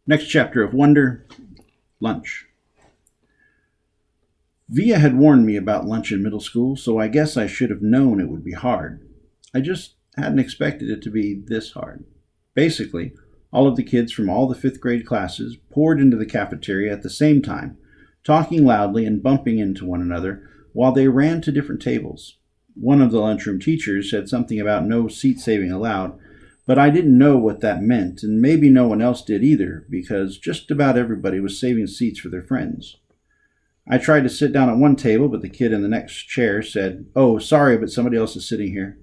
Next chapter of Wonder, lunch. Via had warned me about lunch in middle school, so I guess I should have known it would be hard. I just hadn't expected it to be this hard. Basically, all of the kids from all the fifth grade classes poured into the cafeteria at the same time, talking loudly and bumping into one another while they ran to different tables. One of the lunchroom teachers said something about no seat saving allowed, but I didn't know what that meant, and maybe no one else did either, because just about everybody was saving seats for their friends. I tried to sit down at one table, but the kid in the next chair said, "Oh, sorry, but somebody else is sitting here."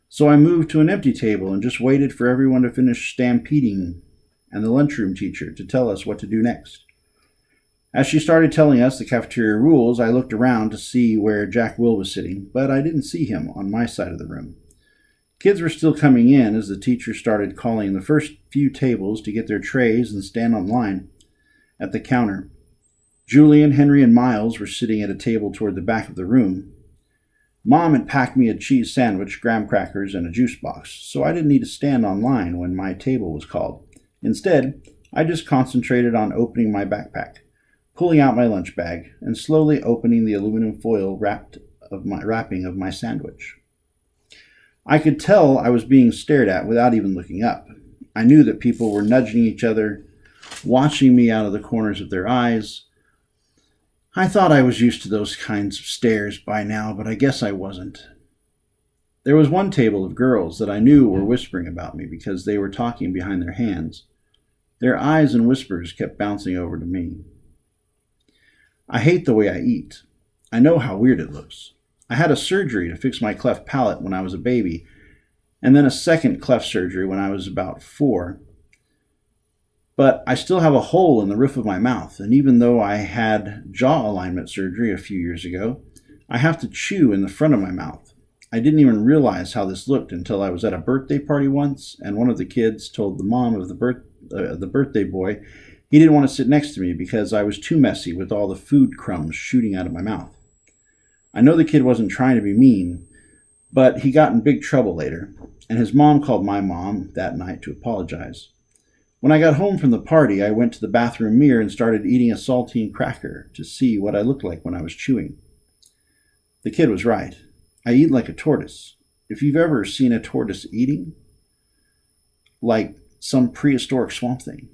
So I moved to an empty table and just waited for everyone to finish stampeding and the lunchroom teacher to tell us what to do next. As she started telling us the cafeteria rules, I looked around to see where Jack Will was sitting, but I didn't see him on my side of the room. Kids were still coming in as the teacher started calling the first few tables to get their trays and stand on line at the counter. Julian, Henry, and Miles were sitting at a table toward the back of the room. Mom had packed me a cheese sandwich, graham crackers, and a juice box, so I didn't need to stand on line when my table was called. Instead, I just concentrated on opening my backpack, pulling out my lunch bag, and slowly opening the aluminum foil wrapping of my sandwich. I could tell I was being stared at without even looking up. I knew that people were nudging each other, watching me out of the corners of their eyes. I thought I was used to those kinds of stares by now, but I guess I wasn't. There was one table of girls that I knew were whispering about me because they were talking behind their hands. Their eyes and whispers kept bouncing over to me. I hate the way I eat. I know how weird it looks. I had a surgery to fix my cleft palate when I was a baby, and then a second cleft surgery when I was about 4. But I still have a hole in the roof of my mouth, and even though I had jaw alignment surgery a few years ago, I have to chew in the front of my mouth. I didn't even realize how this looked until I was at a birthday party once, and one of the kids told the mom of the birthday boy he didn't want to sit next to me because I was too messy with all the food crumbs shooting out of my mouth. I know the kid wasn't trying to be mean, but he got in big trouble later, and his mom called my mom that night to apologize. When I got home from the party, I went to the bathroom mirror and started eating a saltine cracker to see what I looked like when I was chewing. The kid was right. I eat like a tortoise. If you've ever seen a tortoise eating, like some prehistoric swamp thing.